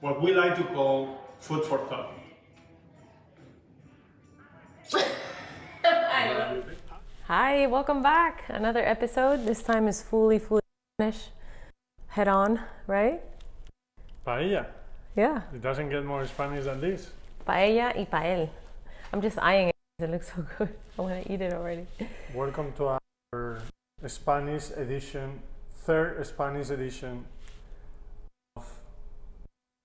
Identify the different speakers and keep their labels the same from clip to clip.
Speaker 1: what we like to call food for thought.
Speaker 2: Hi, welcome back. Another episode. This time is fully Spanish. Head on, right?
Speaker 1: Paella.
Speaker 2: Yeah.
Speaker 1: It doesn't get more Spanish than this.
Speaker 2: Paella y Pa E. I'm just eyeing it. It looks so good. I want to eat it already.
Speaker 1: Welcome to our Spanish edition, third Spanish edition of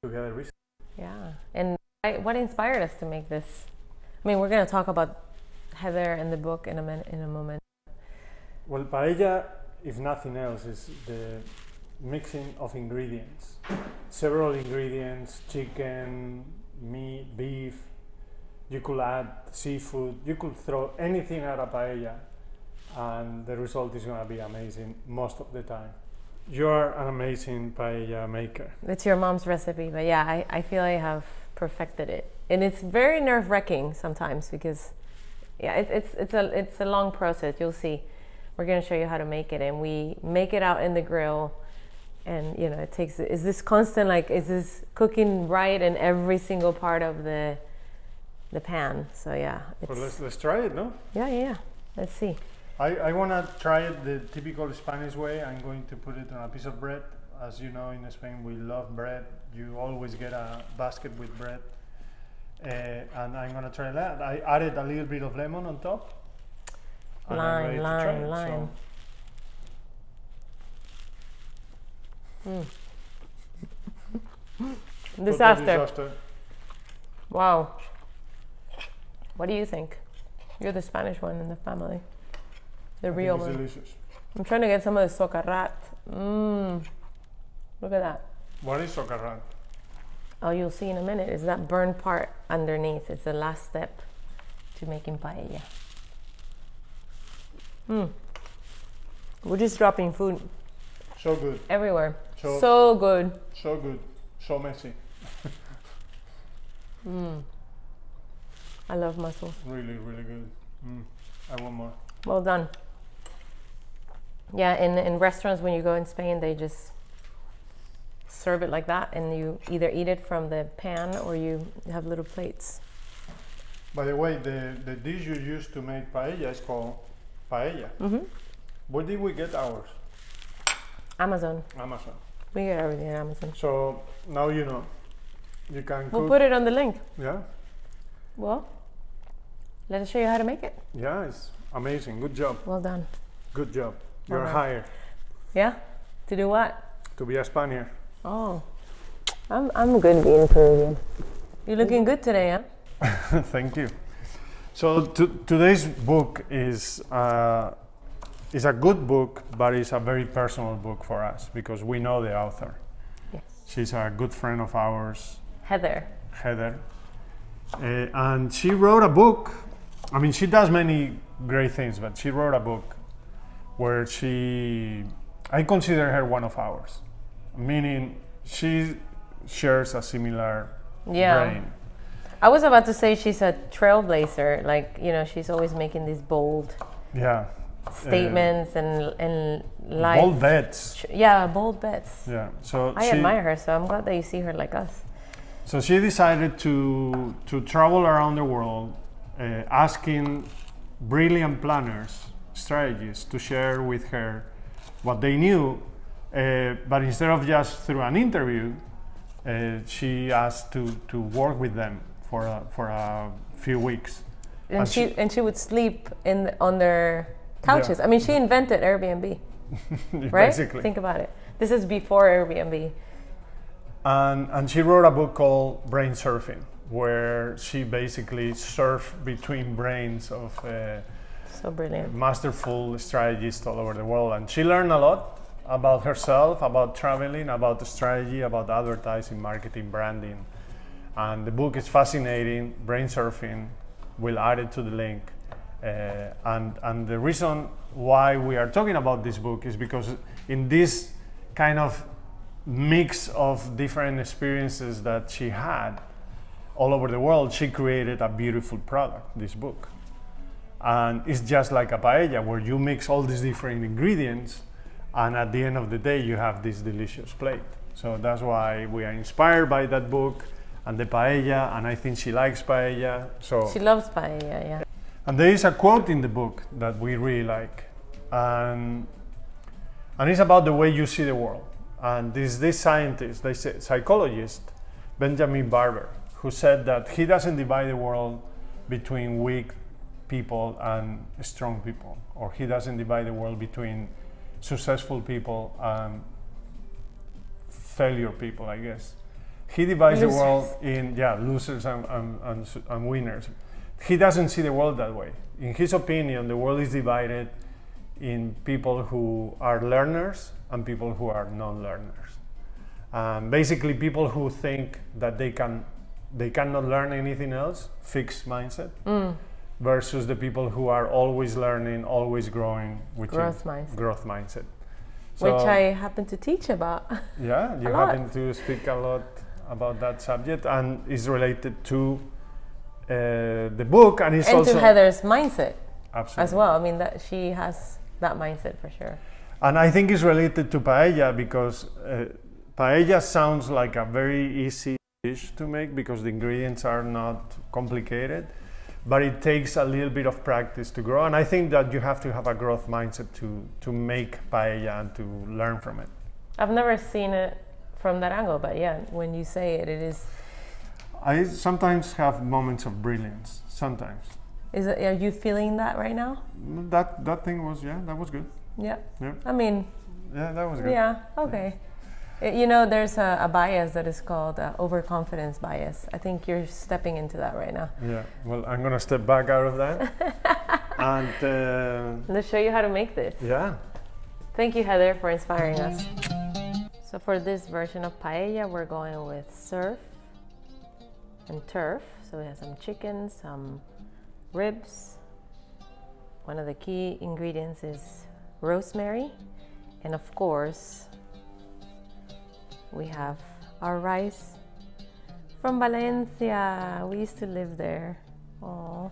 Speaker 1: Together Recently.
Speaker 2: Yeah. And what inspired us to make this? I mean, we're going to talk about Heather and the book in a moment.
Speaker 1: Well, paella, if nothing else, is the mixing of ingredients. Several ingredients, chicken, meat, beef. You could add seafood. You could throw anything at a paella and the result is going to be amazing most of the time. You're an amazing paella maker.
Speaker 2: It's your mom's recipe, but yeah, I feel I have perfected it. And it's very nerve-wracking sometimes because yeah, it's a long process. You'll see. We're going to show you how to make it, and we make it out in the grill, and you know it takes. Is this constant? Like, is this cooking right in every single part of the pan? So yeah.
Speaker 1: Well, let's try it, no?
Speaker 2: Yeah. Let's see.
Speaker 1: I want to try it the typical Spanish way. I'm going to put it on a piece of bread. As you know, in Spain we love bread. You always get a basket with bread. And I'm going to try that. I added a little bit of lemon on top.
Speaker 2: Lime. Disaster. Wow. What do you think? You're the Spanish one in the family. The real one.
Speaker 1: Delicious.
Speaker 2: I'm trying to get some of the socarrat. Look at that.
Speaker 1: What is socarrat?
Speaker 2: Oh, you'll see in a minute. It's that burnt part underneath. It's the last step to making paella. We're just dropping food
Speaker 1: So good.
Speaker 2: everywhere.
Speaker 1: So
Speaker 2: good.
Speaker 1: So good. So messy.
Speaker 2: I love mussels.
Speaker 1: Really, really good. I want more.
Speaker 2: Well done. Yeah, in restaurants when you go in Spain, they just serve it like that, and you either eat it from the pan or you have little plates.
Speaker 1: By the way, the dish you use to make paella is called paella. Where did we get ours?
Speaker 2: Amazon.
Speaker 1: Amazon.
Speaker 2: We get everything on Amazon.
Speaker 1: So now you know. You can
Speaker 2: We'll
Speaker 1: cook.
Speaker 2: put it on the link.
Speaker 1: Yeah?
Speaker 2: Well, let us show you how to make it.
Speaker 1: Yeah, it's amazing. Good job.
Speaker 2: Well done.
Speaker 1: Good job. You're
Speaker 2: Alright.
Speaker 1: hired
Speaker 2: Yeah? To do what?
Speaker 1: to be a Spaniard.
Speaker 2: Oh, I'm good being Peruvian. You're looking good today, huh?
Speaker 1: Thank you. So today's book is a good book, but it's a very personal book for us because we know the author.
Speaker 2: Yes.
Speaker 1: She's a good friend of ours,
Speaker 2: Heather.
Speaker 1: And she wrote a book. I mean, she does many great things, but she wrote a book where I consider her one of ours, meaning she shares a similar brain.
Speaker 2: I was about to say she's a trailblazer. Like, you know, she's always making these bold statements and life.
Speaker 1: Bold bets.
Speaker 2: Bold bets.
Speaker 1: Yeah. So
Speaker 2: I admire her, so I'm glad that you see her like us.
Speaker 1: So she decided to travel around the world, asking brilliant planners, strategists to share with her what they knew, but instead of just through an interview, she asked to work with them for a few weeks.
Speaker 2: And she would sleep on their couches. I mean, she invented Airbnb, right?
Speaker 1: Basically.
Speaker 2: Think about it. This is before Airbnb.
Speaker 1: And she wrote a book called Brain Surfing, where she basically surfed between brains of
Speaker 2: So brilliant.
Speaker 1: masterful strategists all over the world. And she learned a lot about herself, about traveling, about the strategy, about advertising, marketing, branding. And the book is fascinating, Brain Surfing. We'll add it to the link. And the reason why we are talking about this book is because in this kind of mix of different experiences that she had all over the world, she created a beautiful product, this book. And it's just like a paella where you mix all these different ingredients and at the end of the day you have this delicious plate. So that's why we are inspired by that book and the paella, and I think she likes paella. So
Speaker 2: She loves paella, yeah.
Speaker 1: and there is a quote in the book that we really like, and it's about the way you see the world. And this scientist, psychologist, Benjamin Barber, who said that he doesn't divide the world between weak people and strong people, or he doesn't divide the world between successful people and failure people, I guess. He divides
Speaker 2: Losers.
Speaker 1: the world in losers and winners. He doesn't see the world that way. In his opinion, the world is divided in people who are learners and people who are non-learners. Basically, people who think that they cannot learn anything else, fixed mindset, versus the people who are always learning, always growing, which
Speaker 2: Growth
Speaker 1: is
Speaker 2: mindset.
Speaker 1: growth mindset.
Speaker 2: Which
Speaker 1: So,
Speaker 2: I happen to teach about.
Speaker 1: yeah, you
Speaker 2: a lot.
Speaker 1: happen to speak a lot about that subject, and is related to the book, and it's
Speaker 2: And
Speaker 1: also
Speaker 2: to Heather's mindset
Speaker 1: absolutely
Speaker 2: as well. I mean, that she has that mindset for sure.
Speaker 1: And I think it's related to paella because paella sounds like a very easy dish to make because the ingredients are not complicated, but it takes a little bit of practice to grow. And I think that you have to have a growth mindset to make paella and to learn from it.
Speaker 2: I've never seen it from that angle, but yeah, when you say it, it is.
Speaker 1: I sometimes have moments of brilliance. Sometimes
Speaker 2: Are you feeling that right now?
Speaker 1: that thing was that was good.
Speaker 2: Yeah.
Speaker 1: Yeah,
Speaker 2: I mean,
Speaker 1: that was good.
Speaker 2: yeah, okay. You know, there's a bias that is called overconfidence bias. I think you're stepping into that right now.
Speaker 1: Yeah. Well, I'm gonna step back out of that, and
Speaker 2: Let's show you how to make this.
Speaker 1: yeah.
Speaker 2: Thank you, Heather, for inspiring us. So for this version of paella, we're going with surf and turf. So we have some chicken, some ribs. One of the key ingredients is rosemary, and of course we have our rice from Valencia. We used to live there. Oh,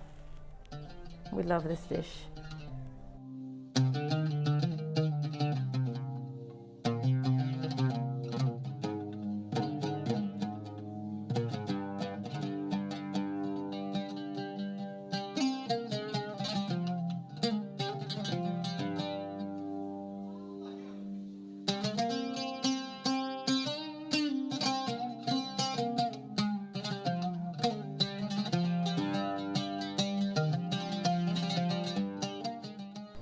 Speaker 2: we love this dish.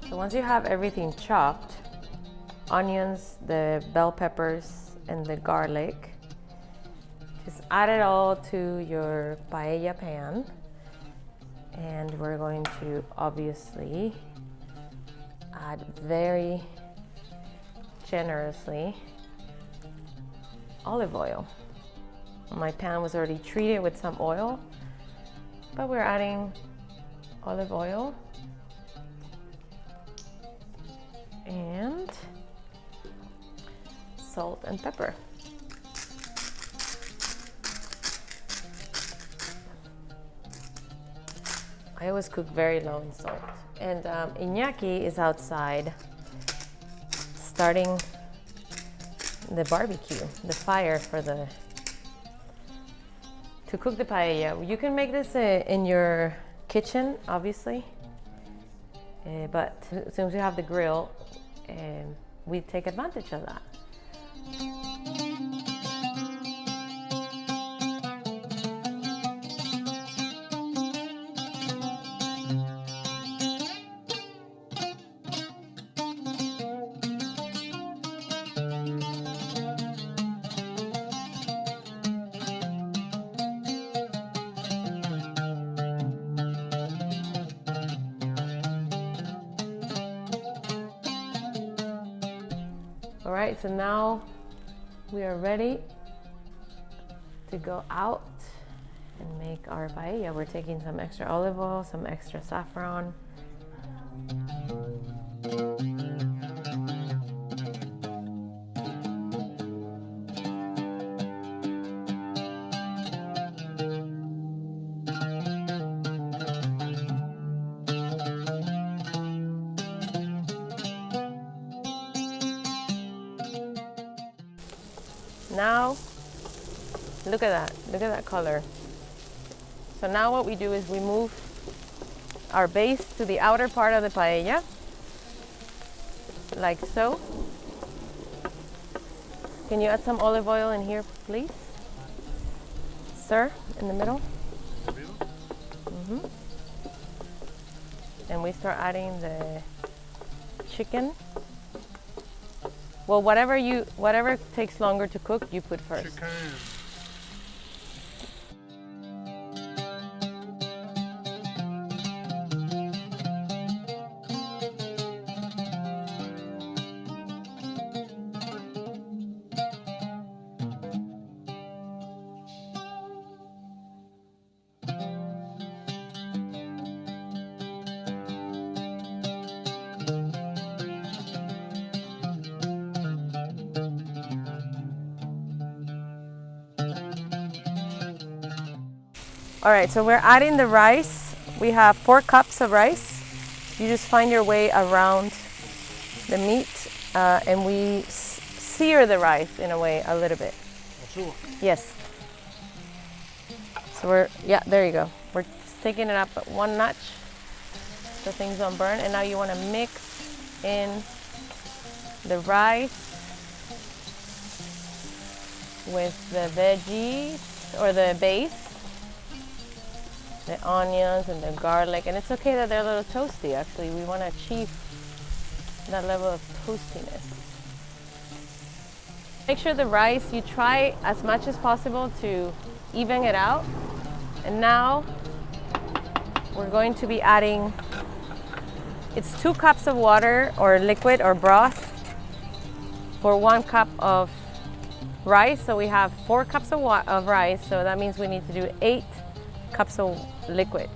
Speaker 2: So once you have everything chopped, onions, the bell peppers, and the garlic, just add it all to your paella pan. And we're going to obviously add very generously olive oil. My pan was already treated with some oil, but we're adding olive oil and salt and pepper. I always cook very low in salt. And Iñaki is outside starting the barbecue, the fire to cook the paella. You can make this in your kitchen, obviously, but since we have the grill, we take advantage of that. All right, so now we are ready to go out and make our paella. We're taking some extra olive oil, some extra saffron. Now, look at that. Look at that color. So now what we do is we move our base to the outer part of the paella, like so. Can you add some olive oil in here, please? Sir, in the middle. And we start adding the chicken. Well, whatever takes longer to cook, you put first.
Speaker 1: Chicken.
Speaker 2: All right, so we're adding the rice. We have 4 cups of rice. You just find your way around the meat, and we sear the rice in a way a little bit. Yes. So there you go. We're taking it up 1 notch so things don't burn. And now you want to mix in the rice with the veggies or the base. The onions and the garlic, and it's okay that they're a little toasty. Actually, we want to achieve that level of toastiness. Make sure the rice, you try as much as possible to even it out. And now we're going to be adding, it's 2 cups of water or liquid or broth for 1 cup of rice. So we have 4 cups of rice, so that means we need to do 8 cups of liquid.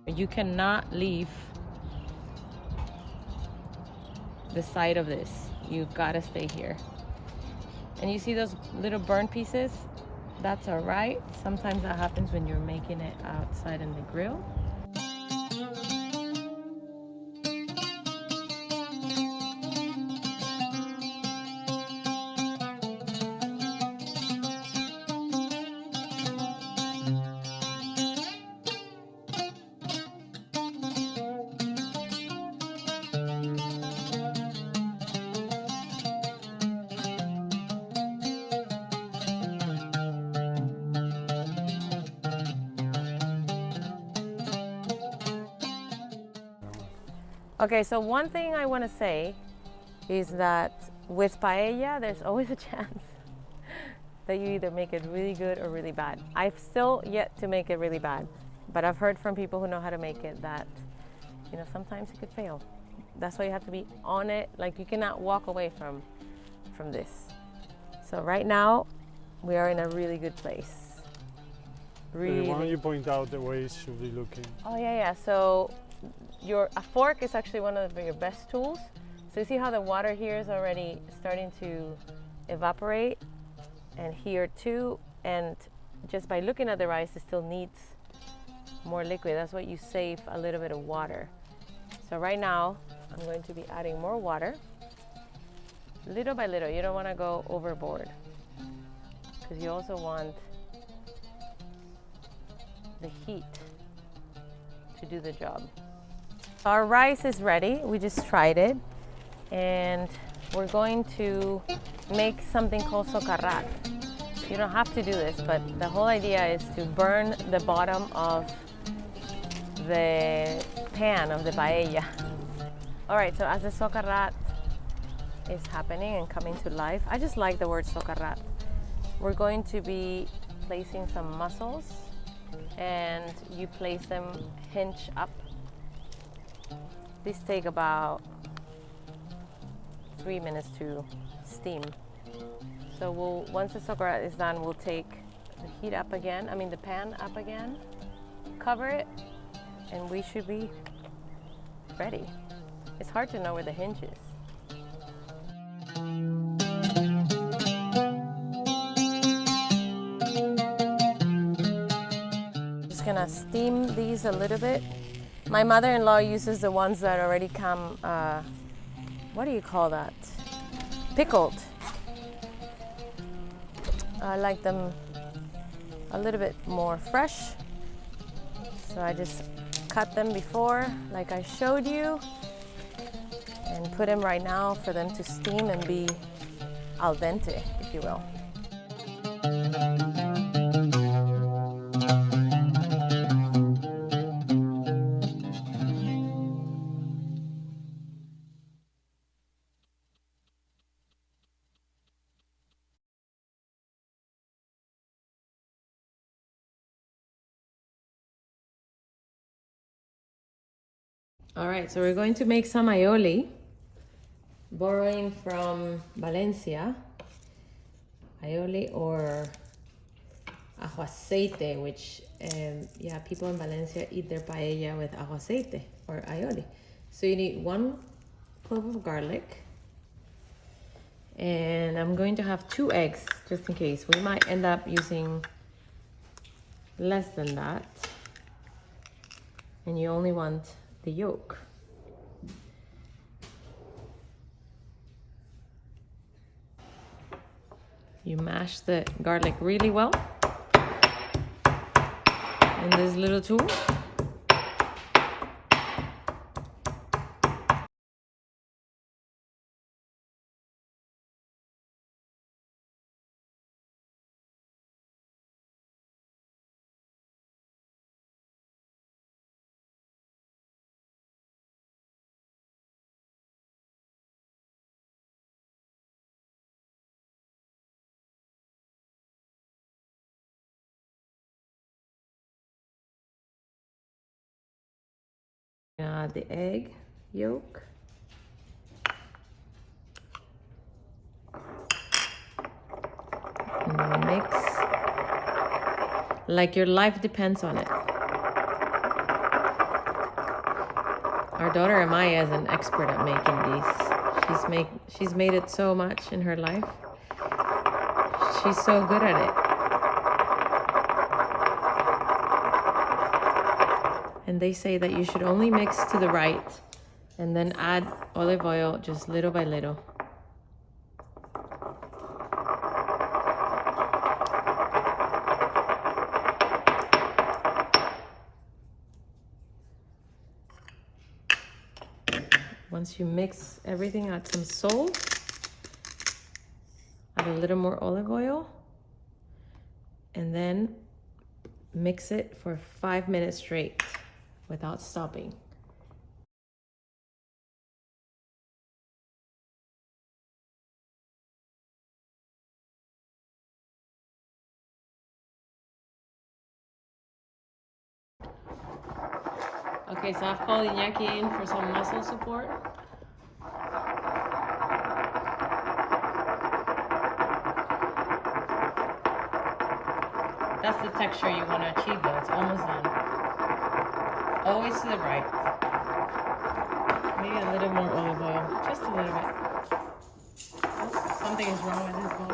Speaker 2: You cannot leave the side of this. You've got to stay here. And you see those little burn pieces? That's all right. Sometimes that happens when you're making it outside in the grill. Okay, so one thing I want to say is that with paella, there's always a chance that you either make it really good or really bad. I've still yet to make it really bad, but I've heard from people who know how to make it that, you know, sometimes it could fail. That's why you have to be on it. Like, you cannot walk away from this. So right now, we are in a really good place. Really.
Speaker 1: Why don't you point out the way it should be looking?
Speaker 2: Oh yeah. So a fork is actually one of your best tools. So you see how the water here is already starting to evaporate, and here too. And just by looking at the rice, it still needs more liquid. That's what you save a little bit of water. So right now, I'm going to be adding more water, little by little. You don't want to go overboard, because you also want the heat to do the job. Our rice is ready. We just tried it, and we're going to make something called socarrat. You don't have to do this, but the whole idea is to burn the bottom of the pan of the paella. All right, so as the socarrat is happening and coming to life, I just like the word socarrat. We're going to be placing some mussels, and you place them hinge up. These take about 3 minutes to steam. So once the socarrat is done, we'll take the heat up again, the pan up again, cover it, and we should be ready. It's hard to know where the hinge is. gonna steam these a little bit. My mother-in-law uses the ones that already come, what do you call that? Pickled. I like them a little bit more fresh. So I just cut them before, like I showed you, and put them right now for them to steam and be al dente, if you will. All right, so we're going to make some aioli, borrowing from Valencia. Aioli or ajoaceite, which, yeah, people in Valencia eat their paella with ajoaceite or aioli. So you need 1 clove of garlic. And I'm going to have 2 eggs, just in case. We might end up using less than that. And you only want the yolk. You mash the garlic really well in this little tool. Add the egg yolk. And mix like your life depends on it. Our daughter Amaya is an expert at making these. She's made it so much in her life. She's so good at it. And they say that you should only mix to the right and then add olive oil just little by little. Once you mix everything, add some salt, add a little more olive oil, and then mix it for 5 minutes straight without stopping. Okay, so I've called Iñaki in for some muscle support. That's the texture you want to achieve though, it's almost done. Always to the right. Maybe a little more olive oil, just a little bit. Oh, something is wrong with this one.